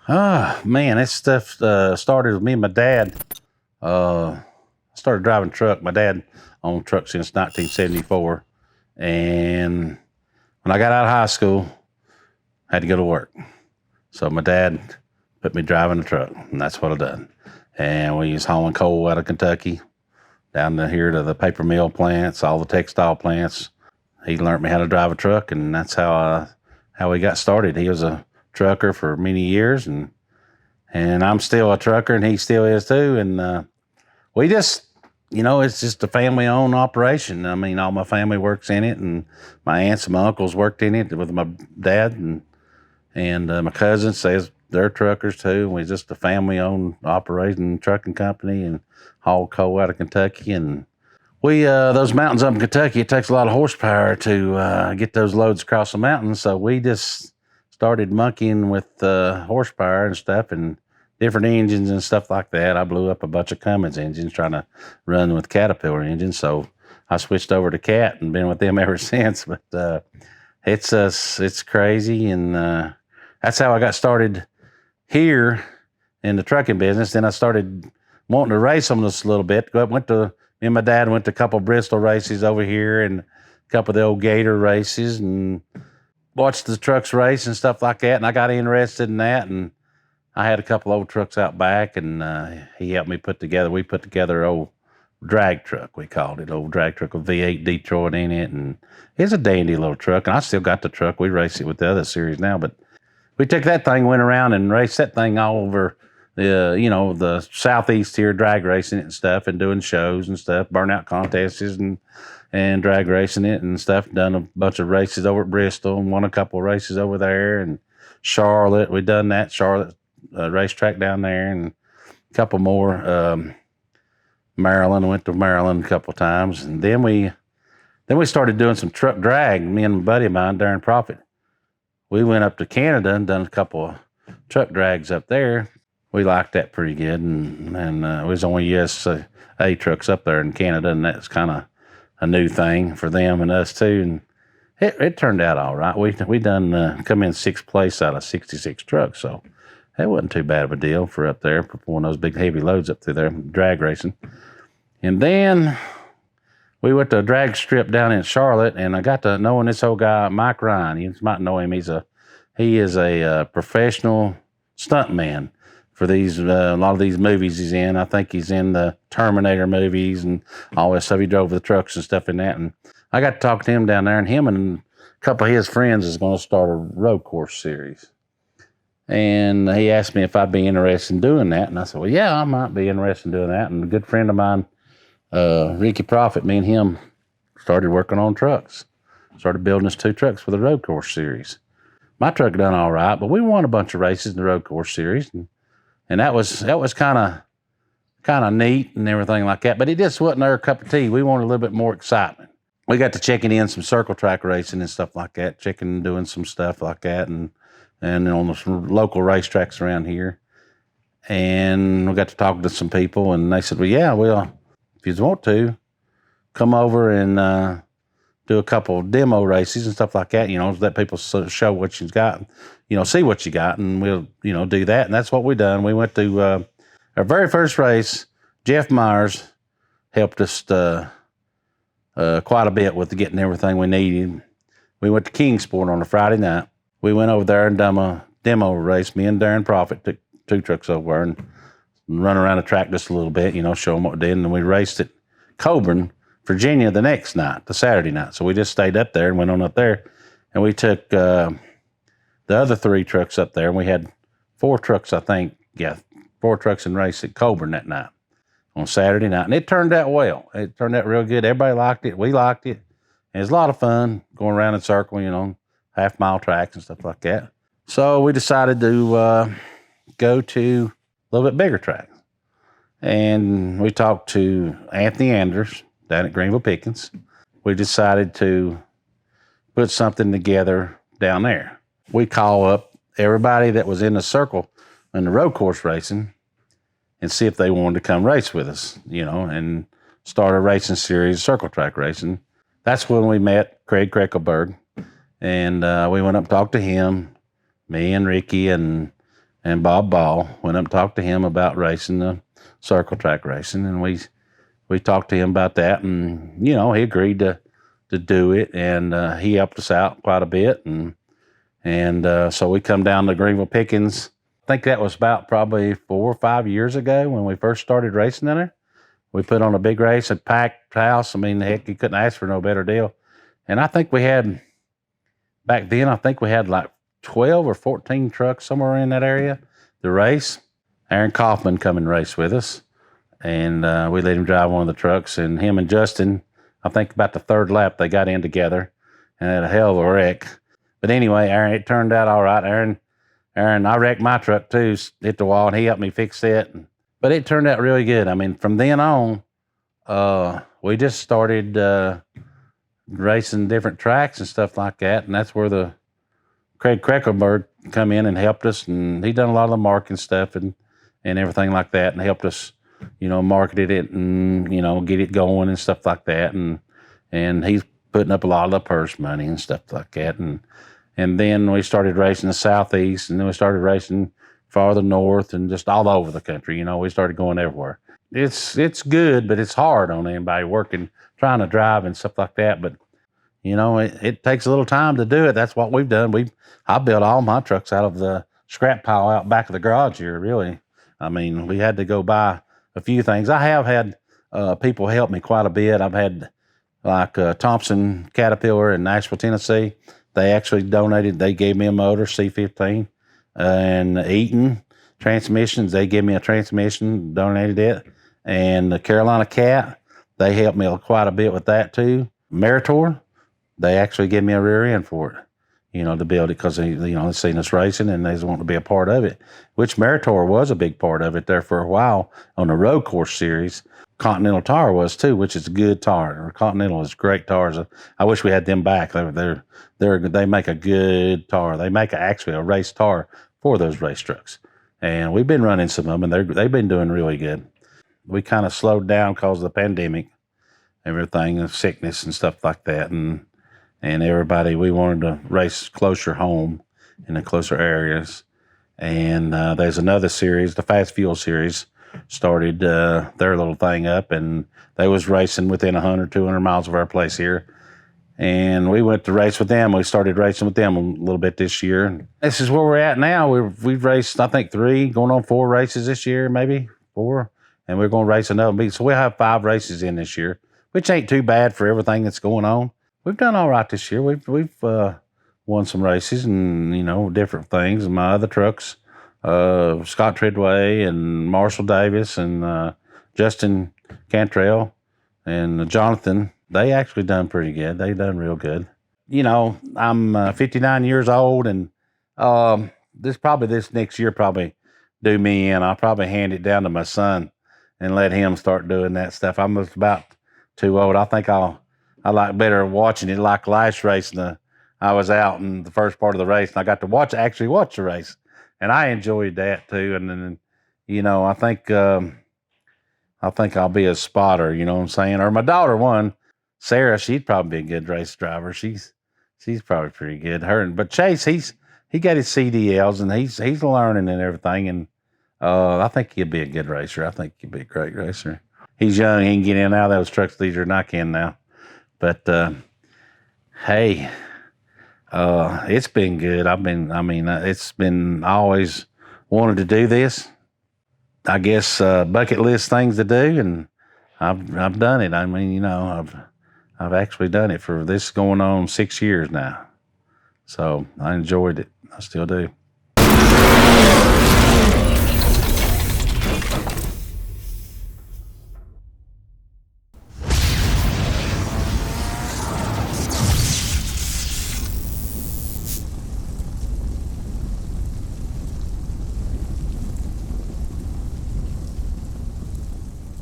Man, that stuff started with me and my dad. I started driving truck. My dad owned truck since 1974. And when I got out of high school, I had to go to work. So my dad put me driving a truck, and that's what I done. And we was hauling coal out of Kentucky down to here to the paper mill plants, all the textile plants. He learned me how to drive a truck, and that's how we got started. He was a trucker for many years, and I'm still a trucker, and he still is too. And we just, it's just a family-owned operation. I mean, all my family works in it, and my aunts and my uncles worked in it with my dad, and my cousins says they're truckers too. We're just a family-owned operating trucking company and haul coal out of Kentucky. And we those mountains up in Kentucky, it takes a lot of horsepower to get those loads across the mountains. So we just started monkeying with horsepower and stuff and different engines and stuff like that. I blew up a bunch of Cummins engines trying to run with Caterpillar engines. So I switched over to Cat and been with them ever since. But it's crazy, and that's how I got started here in the trucking business. Then I started wanting to race on this a little bit. Me and my dad went to a couple of Bristol races over here and a couple of the old Gator races and watched the trucks race and stuff like that. And I got interested in that. And I had a couple old trucks out back, and he helped me we put together an old drag truck, we called it, old drag truck with V8 Detroit in it. And it's a dandy little truck. And I still got the truck. We race it with the other series now, but we took that thing, went around and raced that thing all over the southeast here, drag racing it and stuff, and doing shows and stuff, burnout contests and drag racing it and stuff. Done a bunch of races over at Bristol and won a couple of races over there. And Charlotte, we done that Charlotte racetrack down there, and a couple more. Maryland, went to Maryland a couple of times, and then we started doing some truck drag. Me and a buddy of mine, Darren Prophet, we went up to Canada and done a couple of truck drags up there. We liked that pretty good, and it was only USA trucks up there in Canada, and that's kind of a new thing for them and us too. And it turned out all right. We done come in sixth place out of 66 trucks, so that wasn't too bad of a deal for up there, for pulling those big heavy loads up through there, drag racing. And then we went to a drag strip down in Charlotte, and I got to knowing this old guy, Mike Ryan. You might know him. He is a professional stuntman for these a lot of these movies he's in. I think he's in the Terminator movies and all that stuff. He drove the trucks and stuff in that. And I got to talk to him down there, and him and a couple of his friends is going to start a road course series. And he asked me if I'd be interested in doing that. And I said, well, yeah, I might be interested in doing that. And a good friend of mine, Ricky Prophet, me and him started working on trucks. Started building us 2 trucks for the road course series. My truck done all right, but we won a bunch of races in the road course series. And that was kind of neat and everything like that. But it just wasn't our cup of tea. We wanted a little bit more excitement. We got to checking in some circle track racing and stuff like that, doing some stuff like that, and on some local racetracks around here. And we got to talk to some people, and they said, well, if you want to, come over and do a couple of demo races and stuff like that, let people show what you've got, see what you got, and we'll, do that. And that's what we done. We went to our very first race. Jeff Myers helped us quite a bit with getting everything we needed. We went to Kingsport on a Friday night. We went over there and done a demo race. Me and Darren Prophet took 2 trucks over and run around the track just a little bit, show them what we did. And then we raced at Coburn, Virginia the next night, the Saturday night. So we just stayed up there and went on up there. And we took the other 3 trucks up there, and we had 4 trucks, I think. Yeah, 4 trucks in race at Coburn that night on Saturday night. And it turned out well. It turned out real good. Everybody liked it. We liked it. And it was a lot of fun going around in circle, half-mile tracks and stuff like that. So we decided to go to a little bit bigger tracks. And we talked to Anthony Anders down at Greenville Pickens. We decided to put something together down there. We call up everybody that was in the circle in the road course racing and see if they wanted to come race with us, and start a racing series, circle track racing. That's when we met Craig Kreckelberg. And we went up and talked to him, me and Ricky and and Bob Ball. Went up and talked to him about racing the circle track racing, and we talked to him about that, and he agreed to do it, and he helped us out quite a bit, and so we come down to Greenville Pickens. I think that was about probably 4 or 5 years ago when we first started racing in there. We put on a big race, a packed house. I mean, heck, you couldn't ask for no better deal. And I think we had, back then, like 12 or 14 trucks somewhere in that area to race. Aaron Kaufman come and race with us, and we let him drive one of the trucks, and him and Justin, I think about the third lap, they got in together and had a hell of a wreck. But anyway, Aaron, it turned out all right. Aaron, I wrecked my truck too, hit the wall, and he helped me fix it. But it turned out really good. I mean, from then on, we just started racing different tracks and stuff like that. And that's where the Craig Kreckelberg come in and helped us. And he done a lot of the marketing stuff and everything like that, and helped us, marketed it and, get it going and stuff like that. And he's putting up a lot of the purse money and stuff like that. And then we started racing the Southeast, and then we started racing farther north and just all over the country. We started going everywhere. It's good, but it's hard on anybody working, trying to drive and stuff like that. But, it takes a little time to do it. That's what we've done. I built all my trucks out of the scrap pile out back of the garage here, really. I mean, we had to go buy a few things. I have had people help me quite a bit. I've had like Thompson Caterpillar in Nashville, Tennessee. They actually donated. They gave me a motor, C15, and Eaton Transmissions. They gave me a transmission, donated it. And the Carolina Cat, they helped me quite a bit with that too. Meritor, they actually gave me a rear end for it, to build it, because they seen us racing and they just wanted to be a part of it, which Meritor was a big part of it there for a while on the road course series. Continental Tire was too, which is a good tire. Continental is great tires. I wish we had them back. They make a good tire. They make actually a race tire for those race trucks, and we've been running some of them, and they've been doing really good. We kind of slowed down because of the pandemic, everything, and sickness and stuff like that, and everybody. We wanted to race closer home in the closer areas, and there's another series, the Fast Fuel Series, started their little thing up, and they was racing within 100, 200 miles of our place here. And we went to race with them. We started racing with them a little bit this year. This is where we're at now. We've raced, I think, 3, going on 4 races this year, maybe 4. And we're going to race another big. So we'll have 5 races in this year, which ain't too bad for everything that's going on. We've done all right this year. We've won some races and, different things. And my other trucks, Scott Treadway and Marshall Davis and Justin Cantrell and Jonathan, they actually done pretty good. They done real good. I'm 59 years old, and this next year probably do me in. I'll probably hand it down to my son and let him start doing that stuff. I'm just about too old. I think I like better watching it. Like last race, I was out in the first part of the race, and I got to actually watch the race. And I enjoyed that too. And then, I think I'll be a spotter, you know what I'm saying? Or my daughter won, Sarah, she'd probably be a good race driver. She's probably pretty good. But Chase, he got his CDLs, and he's learning and everything. And I think he'll be a good racer. I think he'll be a great racer. He's young. He can get in and out of those trucks easier than I can now. But hey. It's been good. It's been always wanted to do this. I guess bucket list things to do, and I've done it. I've actually done it for this going on 6 years now. So I enjoyed it. I still do.